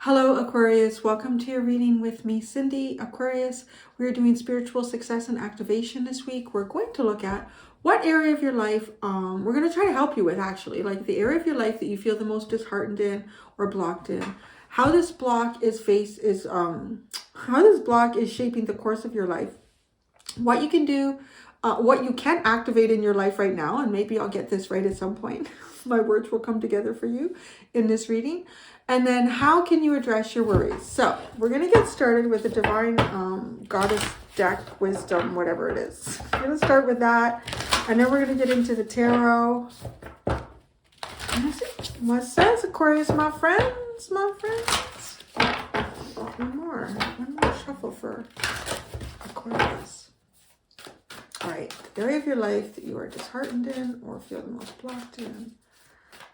Hello, Aquarius. Welcome to your reading with me, Cindy. Aquarius, we're doing spiritual success and activation this week. We're going to look at what area of your life we're going to try to help you with, actually, like the area of your life that you feel the most disheartened in or blocked in. How this block is how this block is shaping the course of your life. What you can do, what you can activate in your life right now, and maybe I'll get this right at some point. My words will come together for you in this reading. And then how can you address your worries? So we're going to get started with the Divine Goddess deck, Wisdom, whatever it is. We're going to start with that. And then we're going to get into the tarot. What says Aquarius, my friends, my friends? One more shuffle for Aquarius. All right, the area of your life that you are disheartened in or feel the most blocked in.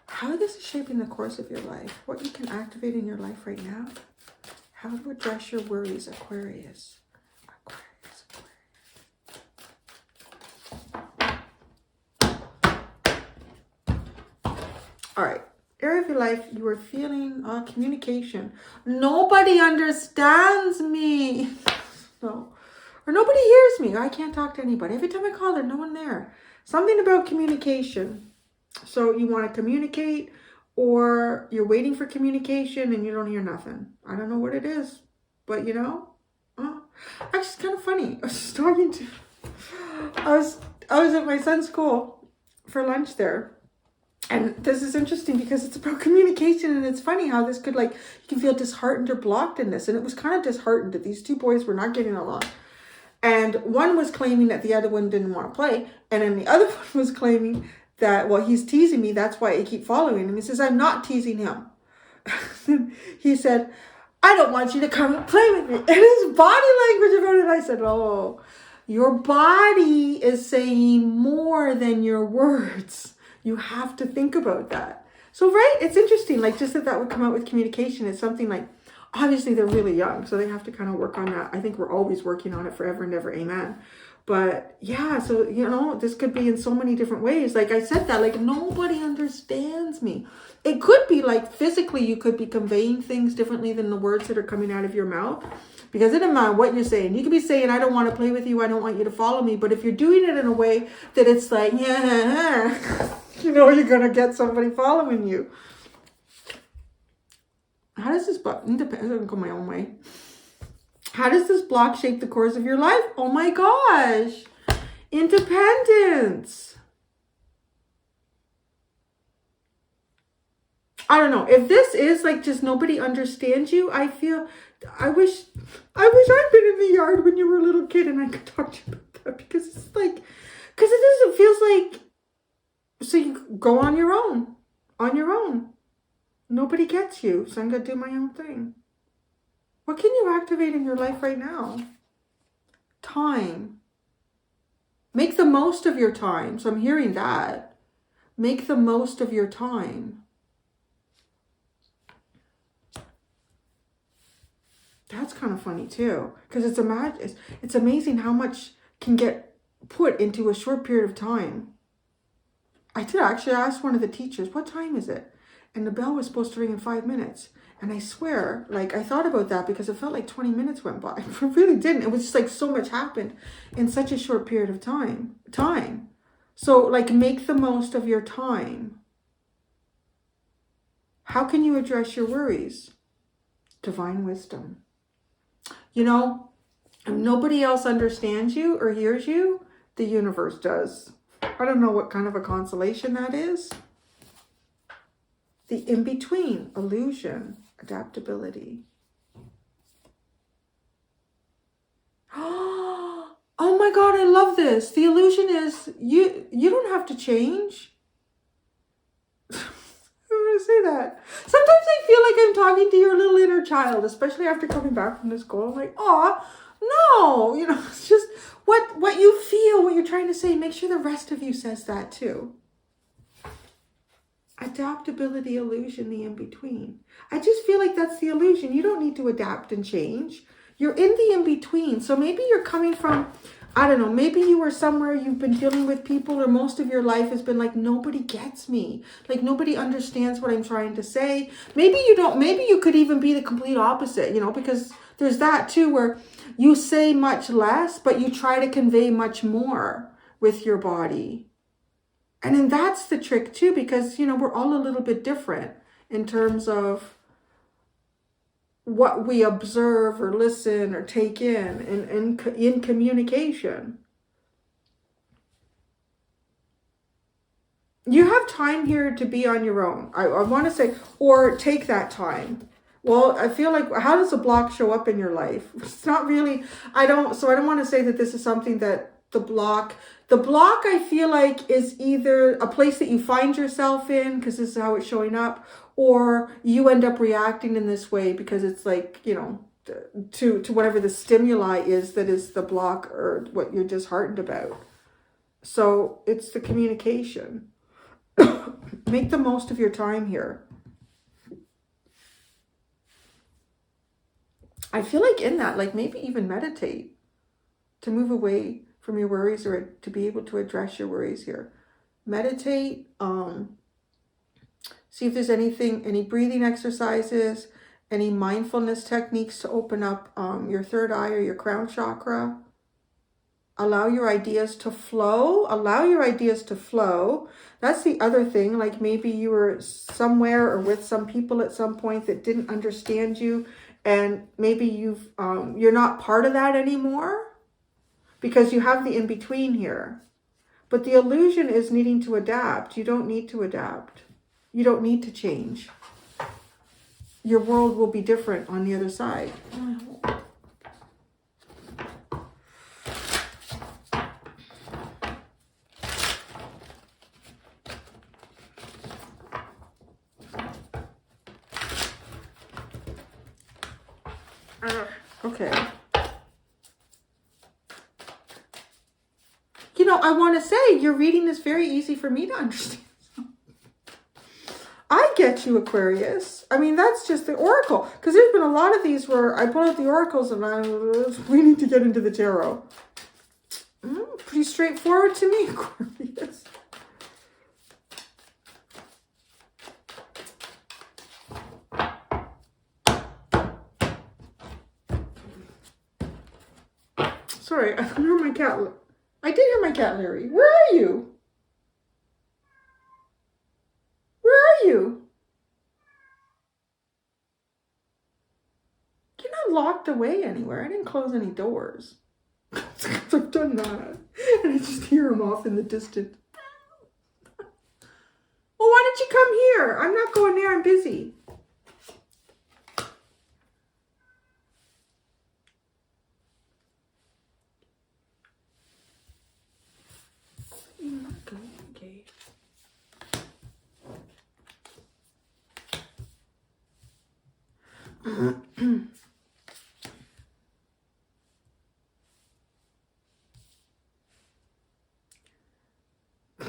How this is shaping the course of your life. What you can activate in your life right now. How to address your worries, Aquarius. All right. Area of your life, you are feeling communication. Nobody understands me. No. Or nobody hears me. I can't talk to anybody. Every time I call, there's no one there. Something about communication. So you want to communicate, or you're waiting for communication and you don't hear nothing. I don't know what it is, but you know, actually it's kind of funny. I was at my son's school for lunch there. And this is interesting because it's about communication, and it's funny how this could, like, you can feel disheartened or blocked in this. And it was kind of disheartened that these two boys were not getting along. And one was claiming that the other one didn't want to play. And then the other one was claiming that, well, he's teasing me. That's why I keep following him. He says, I'm not teasing him. He said, I don't want you to come and play with me. And his body language about it, I said, oh, your body is saying more than your words. You have to think about that. So, right, it's interesting. Like, just that would come out with communication. It's something like, obviously they're really young, so they have to kind of work on that. I think we're always working on it forever and ever. Amen. But yeah, so, you know, this could be in so many different ways. Like I said that, like, nobody understands me. It could be like physically you could be conveying things differently than the words that are coming out of your mouth. Because it doesn't matter what you're saying. You could be saying, I don't want to play with you. I don't want you to follow me. But if you're doing it in a way that it's like, yeah, you know, you're going to get somebody following you. How does this block, I'm going to go my own way. How does this block shape the course of your life? Oh my gosh. Independence. I don't know. If this is like just nobody understands you, I wish I'd been in the yard when you were a little kid and I could talk to you about that, because it's like, because it feels like, so you go on your own. Nobody gets you, so I'm going to do my own thing. What can you activate in your life right now? Time. Make the most of your time. So I'm hearing that. Make the most of your time. That's kind of funny too, because it's amazing how much can get put into a short period of time. I did actually ask one of the teachers, what time is it? And the bell was supposed to ring in 5 minutes. And I swear, like, I thought about that because it felt like 20 minutes went by. It really didn't. It was just like so much happened in such a short period of time. So, like, make the most of your time. How can you address your worries? Divine wisdom. You know, if nobody else understands you or hears you, the universe does. I don't know what kind of a consolation that is. The in-between, illusion, adaptability. Oh my God, I love this. The illusion is you don't have to change. I'm going to say that. Sometimes I feel like I'm talking to your little inner child, especially after coming back from the school. I'm like, oh, no. You know, it's just what you feel, what you're trying to say. Make sure the rest of you says that too. Adaptability, illusion, the in-between. I just feel like that's the illusion. You don't need to adapt and change. You're in the in-between. So maybe you're coming from I don't know, maybe you were somewhere, you've been dealing with people, or most of your life has been like, nobody gets me. Like, nobody understands what I'm trying to say. Maybe you don't, maybe you could even be the complete opposite, you know, because there's that too, where you say much less, but you try to convey much more with your body. And then that's the trick too, because, you know, we're all a little bit different in terms of what we observe or listen or take in communication. You have time here to be on your own. I want to say, or take that time. Well, I feel like, how does a block show up in your life? It's not really, I don't want to say that this is something that the block I feel like is either a place that you find yourself in, because this is how it's showing up, or you end up reacting in this way because it's like, you know, to whatever the stimuli is that is the block or what you're disheartened about. So it's the communication. Make the most of your time here. I feel like in that, like maybe even meditate to move away from your worries or to be able to address your worries here. Meditate, see if there's any breathing exercises, any mindfulness techniques to open up your third eye or your crown chakra. Allow your ideas to flow. Allow your ideas to flow. That's the other thing. Like maybe you were somewhere or with some people at some point that didn't understand you, and maybe you're not part of that anymore because you have the in-between here. But the illusion is needing to adapt. You don't need to adapt. You don't need to change. Your world will be different on the other side. Okay. You know, I want to say your reading is very easy for me to understand. I get you, Aquarius. I mean, that's just the oracle. Because there's been a lot of these where I pull out the oracles and we need to get into the tarot. Pretty straightforward to me, Aquarius. Sorry, I heard my cat. I did hear my cat, Larry. Where are you? Where are you? You're not locked away anywhere. I didn't close any doors. I've done that. And I just hear him off in the distance. Well, why don't you come here? I'm not going there. I'm busy. Okay.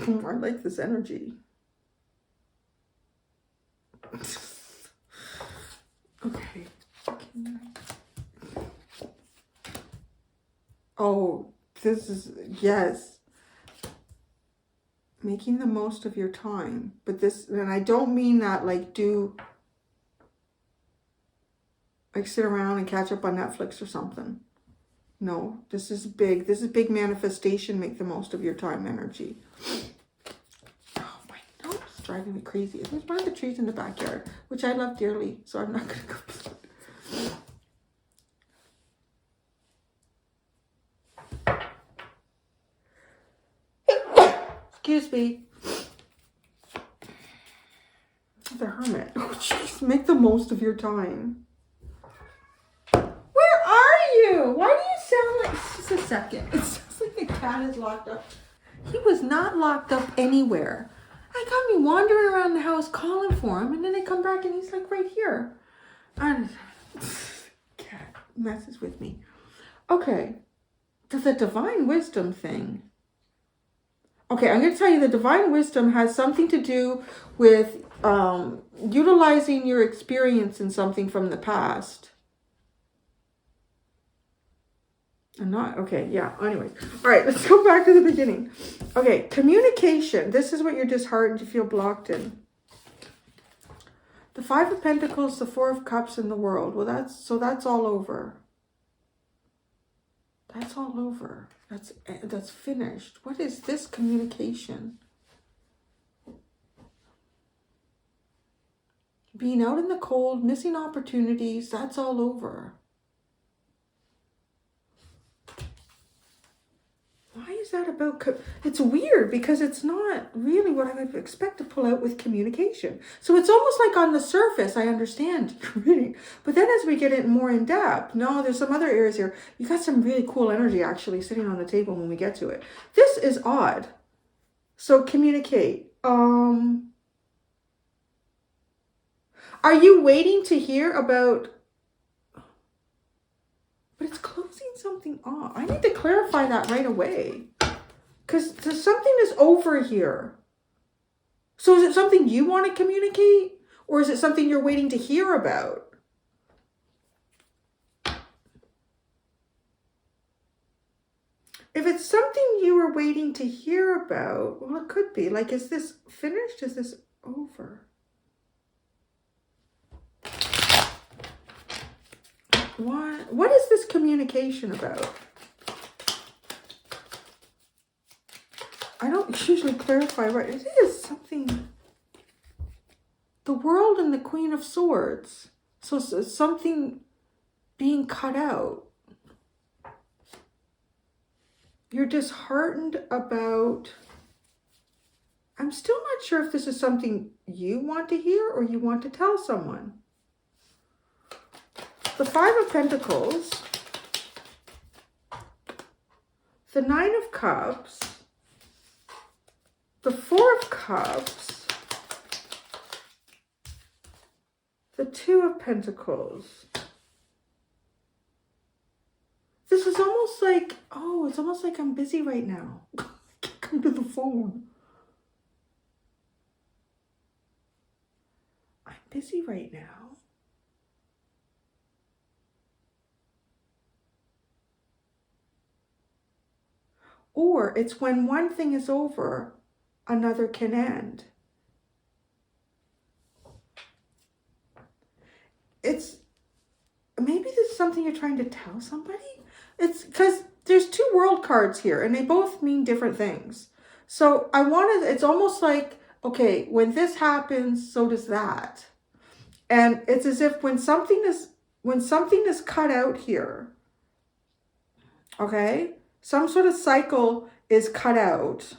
I like this energy. Okay. Oh, this is, yes. Making the most of your time. But this, and I don't mean that like sit around and catch up on Netflix or something. No, this is big. This is big manifestation. Make the most of your time energy. Oh, my nose is driving me crazy. There's one of the trees in the backyard, which I love dearly, so I'm not going to complain. Excuse me. The Hermit. Oh, jeez. Make the most of your time. Where are you? Why do you sound like... Just a second. It sounds like the cat is locked up. He was not locked up anywhere. I got me wandering around the house calling for him, and then I come back and he's like right here. And cat messes with me. Okay. The divine wisdom thing. Okay, I'm going to tell you the divine wisdom has something to do with utilizing your experience in something from the past. I'm not, okay, yeah, anyways. All right, let's go back to the beginning. Okay, communication. This is what you're disheartened, you feel blocked in. The Five of Pentacles, the Four of Cups in the world. Well, that's all over. That's all over. That's finished. What is this communication? Being out in the cold, missing opportunities, that's all over. Why is that about? It's weird because it's not really what I would expect to pull out with communication. So it's almost like on the surface, I understand reading. But then as we get it more in depth, no, there's some other areas here. You got some really cool energy actually sitting on the table when we get to it. This is odd. So communicate. Are you waiting to hear about... But it's closing something off. I need to clarify that right away. Because something is over here. So is it something you want to communicate? Or is it something you're waiting to hear about? If it's something you were waiting to hear about, well, it could be. Like, is this finished? Is this over? What is this communication about? I don't usually clarify, right? It is something. The World and the Queen of Swords. So something being cut out. You're disheartened about... I'm still not sure if this is something you want to hear or you want to tell someone. The Five of Pentacles, the Nine of Cups, the Four of Cups, the Two of Pentacles. This is almost like, oh, it's almost like I'm busy right now. I can't come to the phone. I'm busy right now. Or it's when one thing is over, another can end. It's, maybe this is something you're trying to tell somebody? It's because there's two world cards here and they both mean different things. So it's almost like, okay, when this happens, so does that. And it's as if when something is cut out here, okay, some sort of cycle is cut out.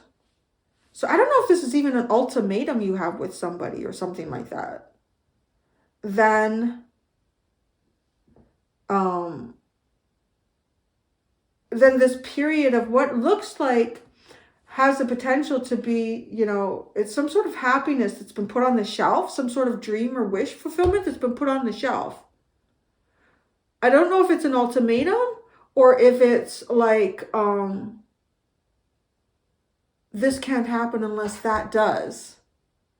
So I don't know if this is even an ultimatum you have with somebody or something like that. Then this period of what looks like has the potential to be, you know, it's some sort of happiness that's been put on the shelf, some sort of dream or wish fulfillment that's been put on the shelf. I don't know if it's an ultimatum or if it's like, this can't happen unless that does.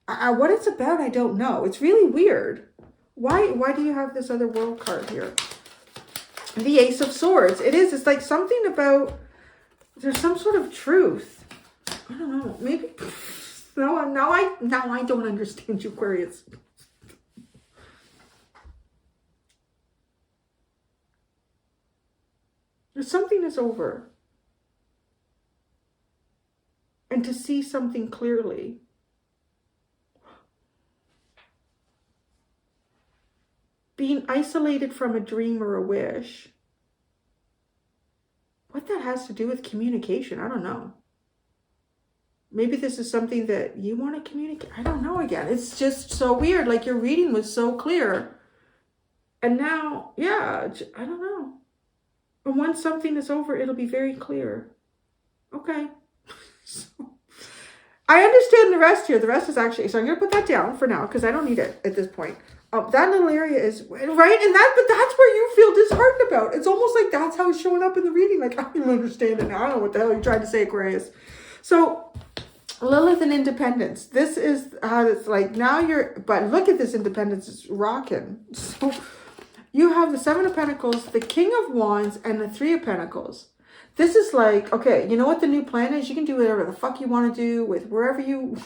What it's about, I don't know. It's really weird. Why do you have this other world card here? The Ace of Swords. It's like something about, there's some sort of truth. I don't know. Maybe, now I don't understand you, Aquarius. Something is over. And to see something clearly. Being isolated from a dream or a wish. What that has to do with communication, I don't know. Maybe this is something that you want to communicate. I don't know again. It's just so weird. Like your reading was so clear. And now, yeah, I don't know. And once something is over, it'll be very clear. Okay. So, I understand the rest here. The rest is actually, so I'm going to put that down for now because I don't need it at this point. That little area is, right? And but that's where you feel disheartened about. It's almost like that's how it's showing up in the reading. Like, I don't even understand it now. I don't know what the hell you're trying to say, Aquarius. So, Lilith and independence. This is how it's like, now but look at this independence. It's rocking. So, You have the Seven of Pentacles, the King of Wands, and the Three of Pentacles. This is like, okay, you know what the new plan is? You can do whatever the fuck you want to do with wherever you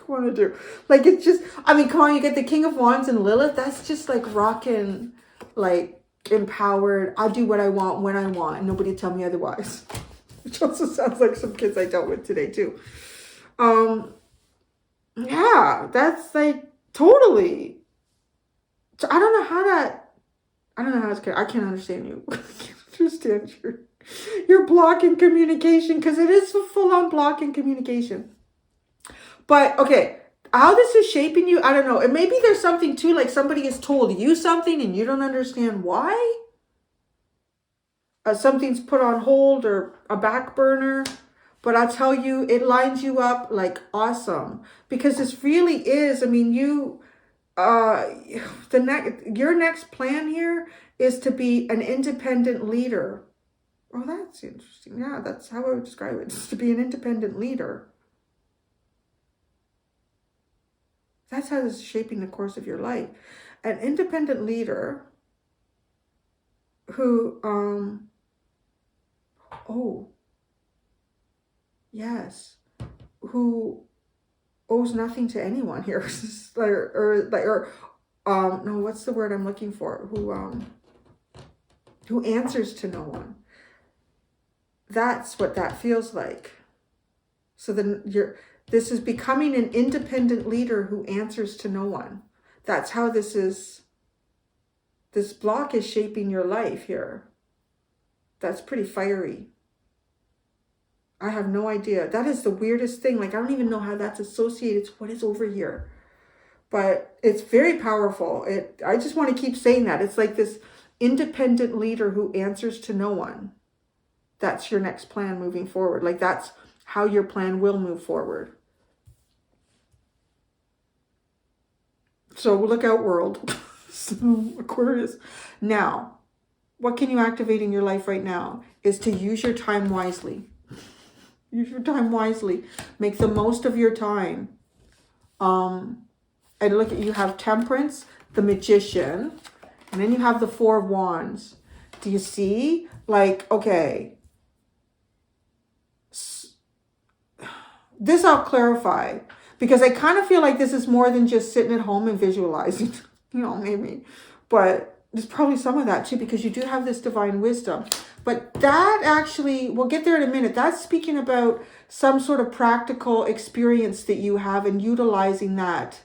want to do. Like, it's just, I mean, come on, you get the King of Wands and Lilith. That's just like rocking, like empowered. I'll do what I want when I want, and nobody tell me otherwise. Which also sounds like some kids I dealt with today too. Yeah, that's like totally. So I don't know how that's good. I can't understand you. I can't understand you're blocking communication, because it is a full-on blocking communication. But okay, how this is shaping you, I don't know. And maybe there's something too, like somebody has told you something and you don't understand why. Something's put on hold or a back burner. But I'll tell you, it lines you up like awesome. Because this really is, I mean, your next plan here is to be an independent leader. Oh, that's interesting. Yeah, that's how I would describe it. It's to be an independent leader. That's how this is shaping the course of your life. An independent leader who, yes, who owes nothing to anyone here. No, what's the word I'm looking for? Who answers to no one. That's what that feels like. So then this is becoming an independent leader who answers to no one. That's how this block is shaping your life here. That's pretty fiery. I have no idea. That is the weirdest thing. Like, I don't even know how that's associated to what is over here. But it's very powerful. I just want to keep saying that. It's like this independent leader who answers to no one. That's your next plan moving forward. Like, that's how your plan will move forward. So look out, world. So, Aquarius. Now, what can you activate in your life right now is to use your time wisely. Use your time wisely. Make the most of your time. And look at, you have Temperance, the Magician, and then you have the Four of Wands. Do you see? Like, okay. This I'll clarify, because I kind of feel like this is more than just sitting at home and visualizing, you know, maybe. But there's probably some of that too, because you do have this divine wisdom. But that actually, we'll get there in a minute. That's speaking about some sort of practical experience that you have and utilizing that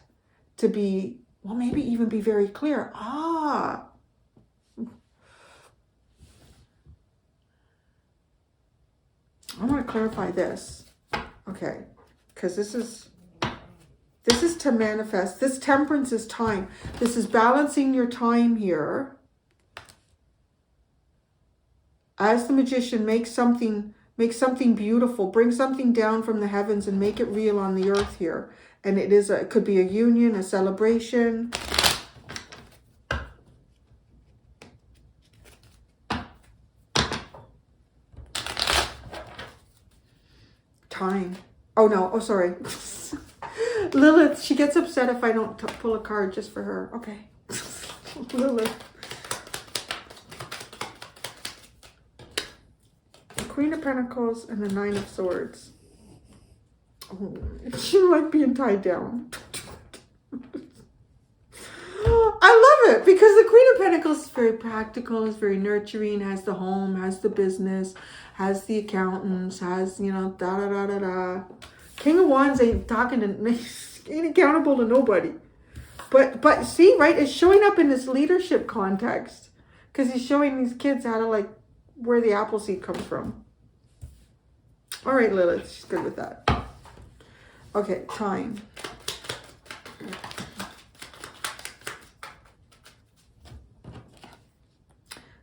to be, well, maybe even be very clear. I want to clarify this. Okay, because this is to manifest. This Temperance is time. This is balancing your time here. As the Magician, make something beautiful. Bring something down from the heavens and make it real on the earth here. And it could be a union, a celebration. Time. Oh no. Oh, sorry. Lilith, she gets upset if I don't pull a card just for her. Okay. Lilith. The Queen of Pentacles and the Nine of Swords. Oh, she like being tied down. I love it because the Queen of Pentacles is very practical, is very nurturing, has the home, has the business, has the accountants, has, you know, da-da-da-da-da. King of Wands ain't ain't accountable to nobody. But see, right, it's showing up in this leadership context because he's showing these kids how to, like, where the apple seed comes from. All right, Lilith, she's good with that. Okay, time.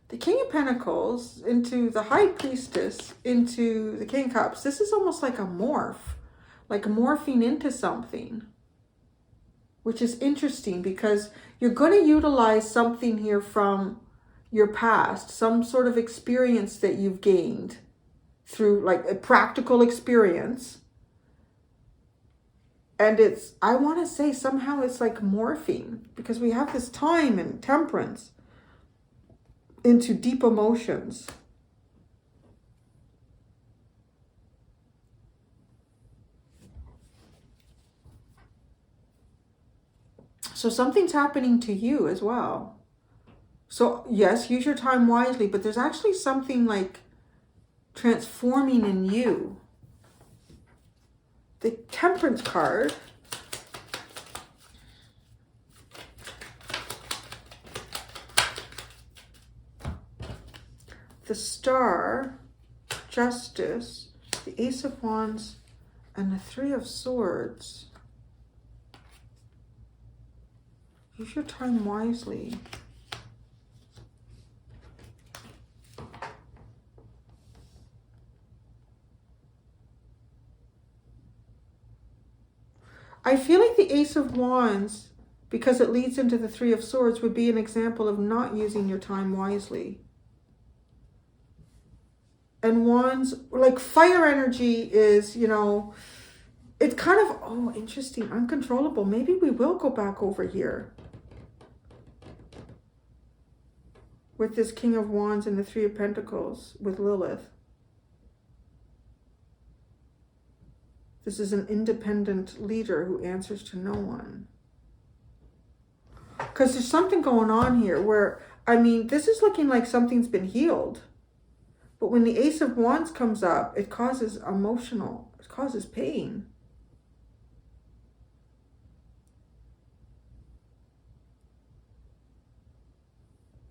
The King of Pentacles into the High Priestess into the King of Cups. This is almost like a morph, like morphing into something, which is interesting because you're going to utilize something here from your past, some sort of experience that you've gained through like a practical experience. And I want to say somehow it's like morphing because we have this time and Temperance. into deep emotions. So something's happening to you as well. So yes, use your time wisely, but there's actually something like transforming in you. The Temperance card. The Star, Justice, the Ace of Wands, and the Three of Swords. Use your time wisely. I feel like the Ace of Wands, because it leads into the Three of Swords, would be an example of not using your time wisely. And Wands, like fire energy is, you know, it's kind of, oh, interesting, uncontrollable. Maybe we will go back over here with this King of Wands and the Three of Pentacles with Lilith. This is an independent leader who answers to no one. Because there's something going on here where, I mean, this is looking like something's been healed. But when the Ace of Wands comes up, it causes it causes pain.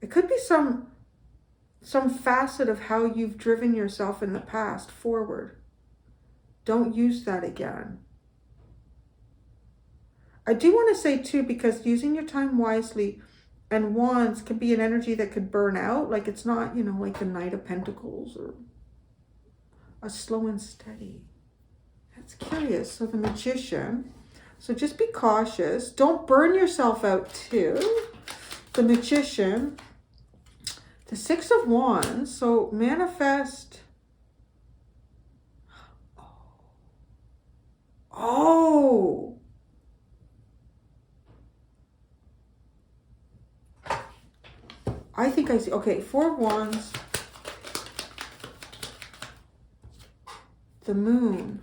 It could be some facet of how you've driven yourself in the past forward. Don't use that again. I do want to say too, because using your time wisely and Wands can be an energy that could burn out. Like it's not, you know, like the Knight of Pentacles or a slow and steady. That's curious. So the Magician. So just be cautious. Don't burn yourself out too. The Magician. The Six of Wands. So manifest. Oh. I think I see. Okay, Four of Wands. The Moon.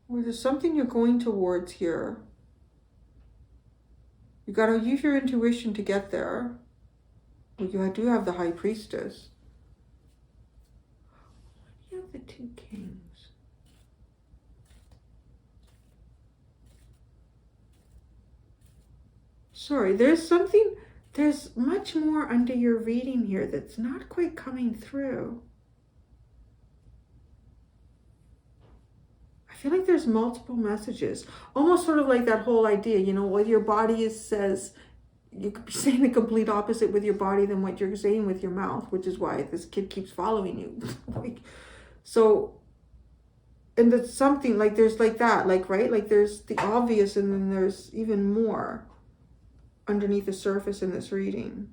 Well, there's something you're going towards here. You got to use your intuition to get there. Well, you do have the High Priestess. You have the Two Kings. Sorry, there's much more under your reading here that's not quite coming through. I feel like there's multiple messages. Almost sort of like that whole idea, you know, what your body says, you could be saying the complete opposite with your body than what you're saying with your mouth, which is why this kid keeps following you. Like, so, and it's something like there's like that, like, right? Like there's the obvious and then there's even more underneath the surface in this reading.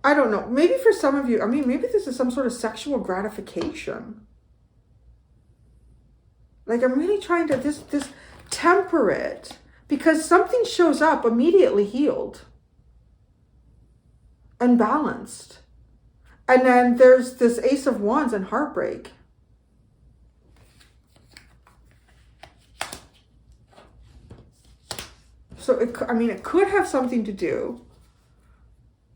I don't know. Maybe for some of you, I mean, maybe this is some sort of sexual gratification. Like I'm really trying to this temper it, because something shows up immediately healed, unbalanced. And then there's this Ace of Wands and heartbreak. So it could have something to do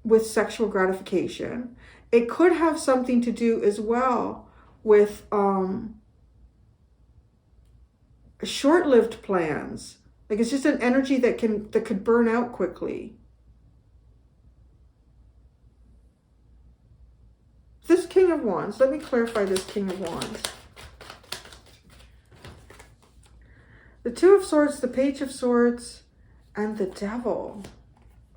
with sexual gratification. It could have something to do as well with short-lived plans. Like it's just an energy that could burn out quickly. This King of Wands, let me clarify this King of Wands. The Two of Swords, the Page of Swords, and the Devil.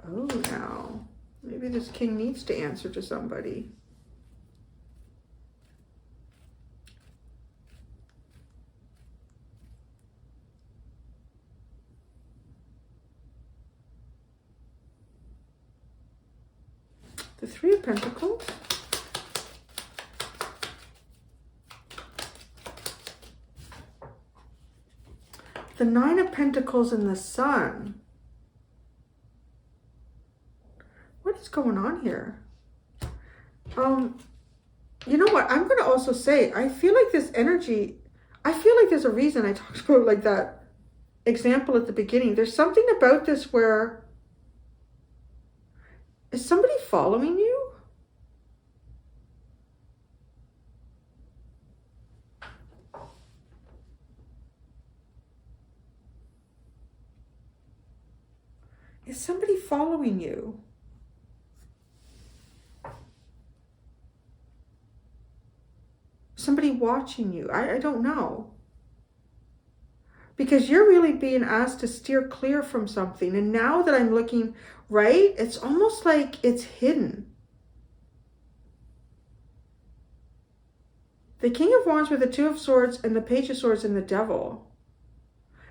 Oh, now. Maybe this king needs to answer to somebody. The Three of Pentacles. The Nine of Pentacles and the Sun. What is going on here? You know what? I'm going to also say, I feel like this energy, I feel like there's a reason I talked about like that example at the beginning. There's something about this where, is somebody following you? Is somebody following you? Somebody watching you? I don't know. Because you're really being asked to steer clear from something. And now that I'm looking right, it's almost like it's hidden. The King of Wands with the Two of Swords and the Page of Swords and the Devil.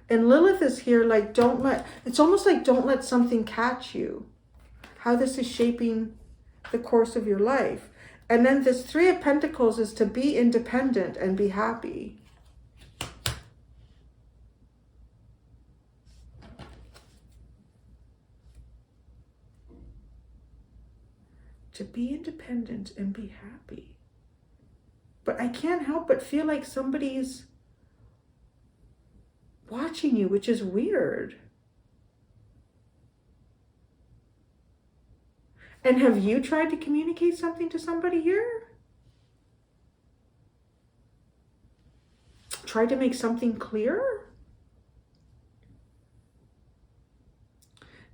And Lilith is here like, don't let, it's almost like don't let something catch you. How this is shaping the course of your life. And then this Three of Pentacles is to be independent and be happy. To be independent and be happy. But I can't help but feel like somebody's watching you, which is weird. And have you tried to communicate something to somebody here? Tried to make something clear?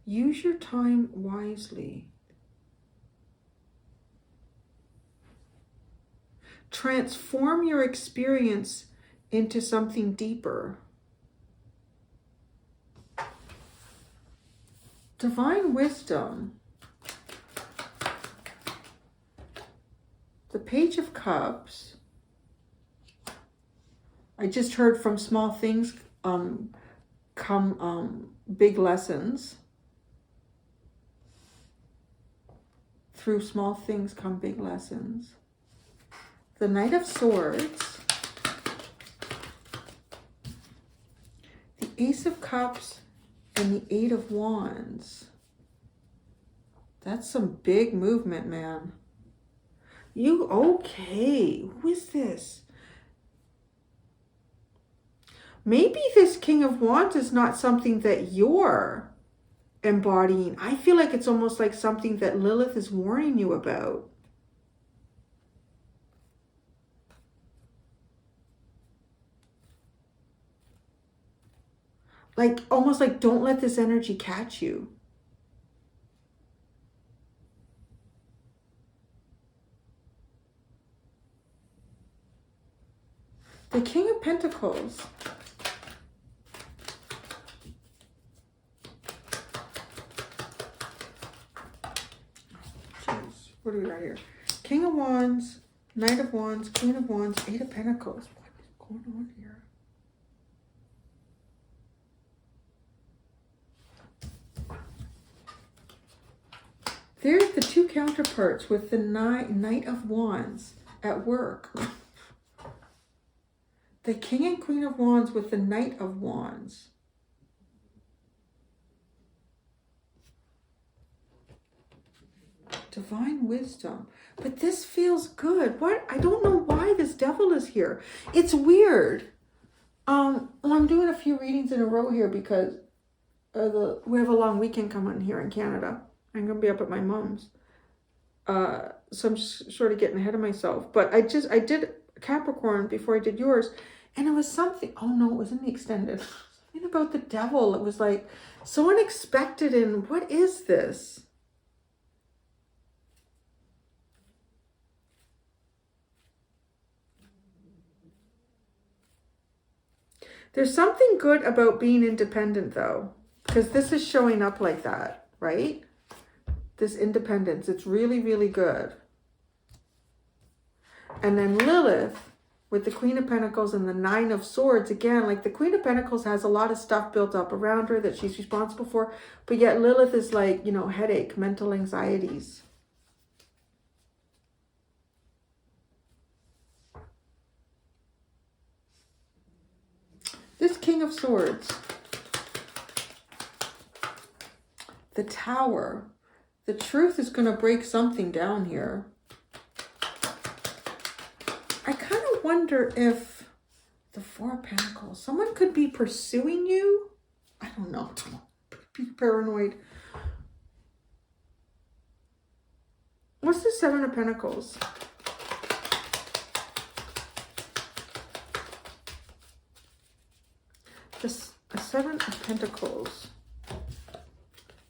Use your time wisely. Transform your experience into something deeper. Divine wisdom. The Page of Cups. I just heard from small things come big lessons. Through small things come big lessons. The Knight of Swords. The Ace of Cups and the Eight of Wands. That's some big movement, man. You, okay, who is this? Maybe this King of Wands is not something that you're embodying. I feel like it's almost like something that Lilith is warning you about. Like, almost like, don't let this energy catch you. The King of Pentacles. Jeez, what do we got here? King of Wands, Knight of Wands, Queen of Wands, Eight of Pentacles. What is going on here? There's the two counterparts with the Knight of Wands at work. The King and Queen of Wands with the Knight of Wands. Divine wisdom. But this feels good. What? I don't know why this devil is here. It's weird. Well, I'm doing a few readings in a row here because we have a long weekend coming here in Canada. I'm going to be up at my mom's. So I'm just sort of getting ahead of myself. But I did Capricorn before I did yours. And it was something, oh no, it was in the extended. Something about the devil. It was like so unexpected. And what is this? There's something good about being independent though. Because this is showing up like that, right? This independence, it's really, really good. And then Lilith with the Queen of Pentacles and the Nine of Swords, again, like the Queen of Pentacles has a lot of stuff built up around her that she's responsible for, but yet Lilith is like, you know, headache, mental anxieties. This King of Swords. The Tower. The truth is going to break something down here. I kind of wonder if the Four of Pentacles, someone could be pursuing you. I don't know. Be paranoid. What's the Seven of Pentacles? A Seven of Pentacles.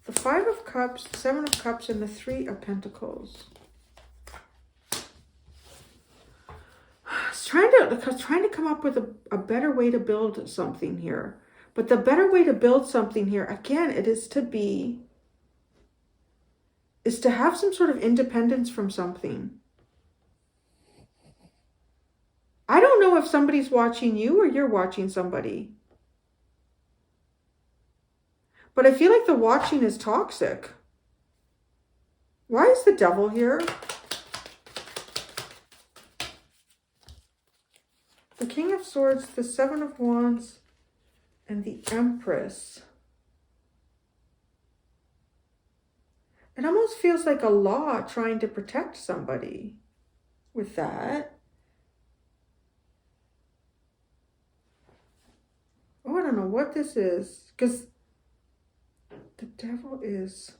The Five of Cups, the Seven of Cups, and the Three of Pentacles. It's trying to come up with a better way to build something here. But the better way to build something here, again, is to have some sort of independence from something. I don't know if somebody's watching you or you're watching somebody. But I feel like the watching is toxic. Why is the Devil here? The King of Swords, the Seven of Wands, and the Empress. It almost feels like a law trying to protect somebody with that. Oh, I don't know what this is, because the Devil is,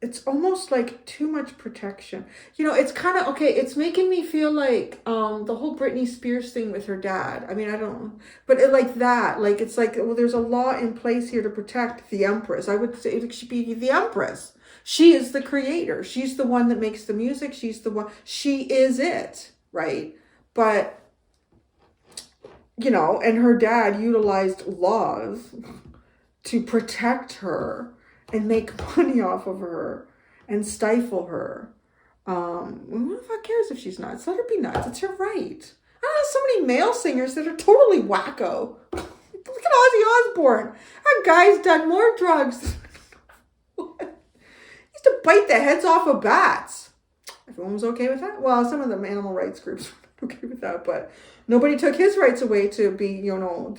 it's almost like too much protection. You know, it's kind of, okay, it's making me feel like the whole Britney Spears thing with her dad. I mean, I don't, but like that, like, it's like, well, there's a law in place here to protect the Empress. I would say it should be the Empress. She is the creator. She's the one that makes the music. She's the one, she is it, right? But, you know, and her dad utilized laws to protect her and make money off of her and stifle her. Who the fuck cares if she's nuts? Let her be nuts. It's her right. I know so many male singers that are totally wacko. Look at Ozzy Osbourne. That guy's done more drugs. What? He used to bite the heads off of bats. Everyone was okay with that? Well, some of the animal rights groups were okay with that, but nobody took his rights away to be, you know,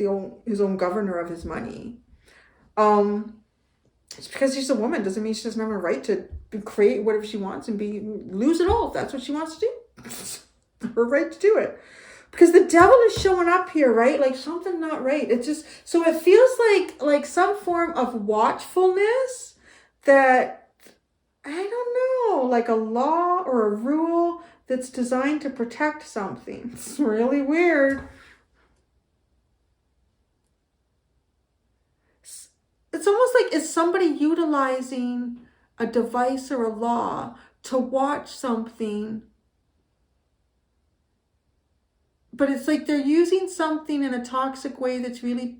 his own governor of his money. Just because she's a woman doesn't mean she doesn't have a right to create whatever she wants and lose it all if that's what she wants to do. It's her right to do it. Because the Devil is showing up here, right? Like something not right. It's just, so it feels like some form of watchfulness that, I don't know, like a law or a rule that's designed to protect something. It's really weird. It's almost like, is somebody utilizing a device or a law to watch something, but it's like they're using something in a toxic way that's really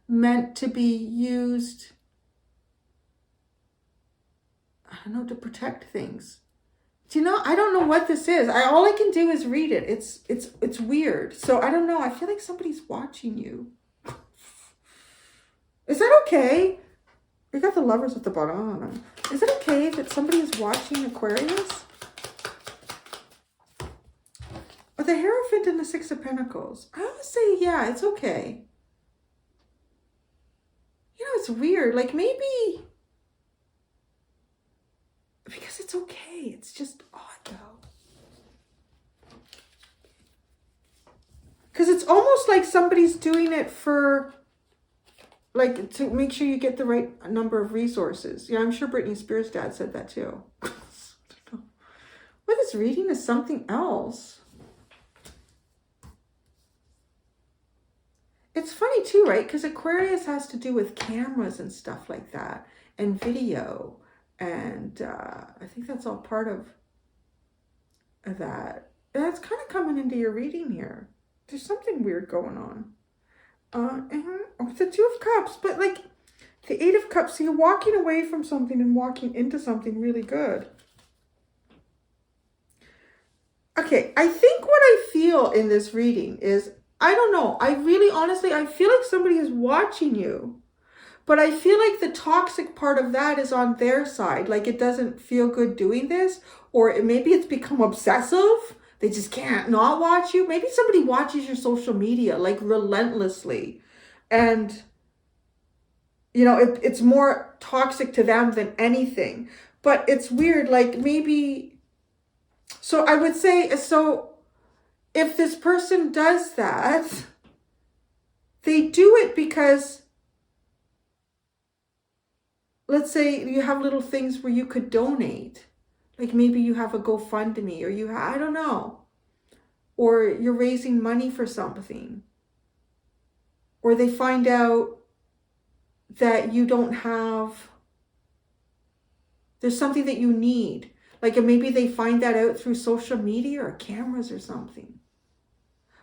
meant to be used, I don't know, to protect things. Do you know, I don't know what this is. All I can do is read it. It's weird. So I don't know. I feel like somebody's watching you. Is that okay? We got the Lovers at the bottom. I don't know. Is it okay that somebody is watching Aquarius? Or the Hierophant and the Six of Pentacles? I would say, yeah, it's okay. You know, it's weird. Like maybe, because it's okay. It's just odd though. Because it's almost like somebody's doing it for, like, to make sure you get the right number of resources. Yeah, I'm sure Britney Spears' dad said that too. What is reading is something else. It's funny too, right? Because Aquarius has to do with cameras and stuff like that, and video. And I think that's all part of that. And that's kind of coming into your reading here. There's something weird going on. The Two of Cups, but like the Eight of Cups, so you're walking away from something and walking into something really good. Okay, I think what I feel in this reading is, I don't know, I really honestly, I feel like somebody is watching you, but I feel like the toxic part of that is on their side. Like it doesn't feel good doing this, or maybe it's become obsessive. They just can't not watch you. Maybe somebody watches your social media like relentlessly. And, you know, it's more toxic to them than anything. But it's weird, like maybe, so I would say, so if this person does that, they do it because, let's say you have little things where you could donate. Like maybe you have a GoFundMe, or you have, I don't know. Or you're raising money for something. Or they find out that you don't have, there's something that you need. Like maybe they find that out through social media or cameras or something.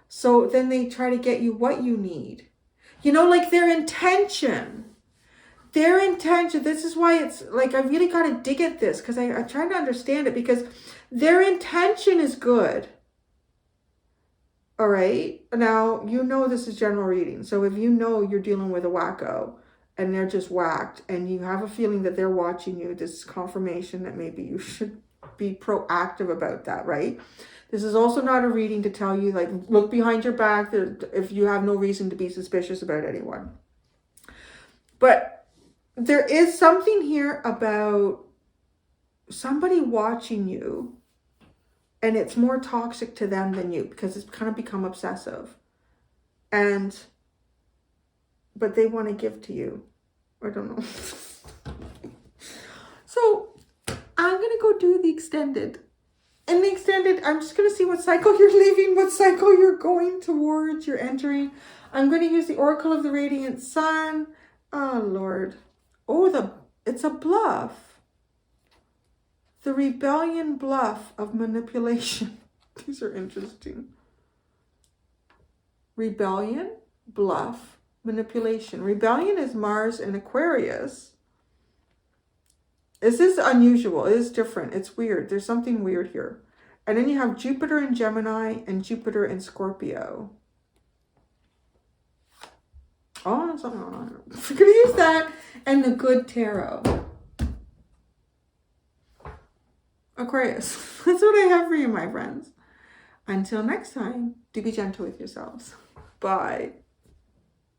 So then they try to get you what you need. You know, like their intention, this is why it's like, I really got to dig at this, because I try to understand it, because their intention is good. All right. Now, you know, this is general reading. So if you know you're dealing with a wacko and they're just whacked and you have a feeling that they're watching you, this is confirmation that maybe you should be proactive about that, right? This is also not a reading to tell you, like, look behind your back if you have no reason to be suspicious about anyone. But there is something here about somebody watching you, and it's more toxic to them than you, because it's kind of become obsessive. But they want to give to you. I don't know. So I'm going to go do the extended. In the extended, I'm just going to see what cycle you're leaving, what cycle you're going towards, you're entering. I'm going to use the Oracle of the Radiant Sun. Oh, Lord. Oh, it's a bluff. The rebellion bluff of manipulation. These are interesting. Rebellion, bluff, manipulation. Rebellion is Mars in Aquarius. This is unusual. It is different. It's weird. There's something weird here. And then you have Jupiter in Gemini and Jupiter in Scorpio. Oh, something on. We're going to use that and the Good Tarot. Aquarius. That's what I have for you, my friends. Until next time, do be gentle with yourselves. Bye.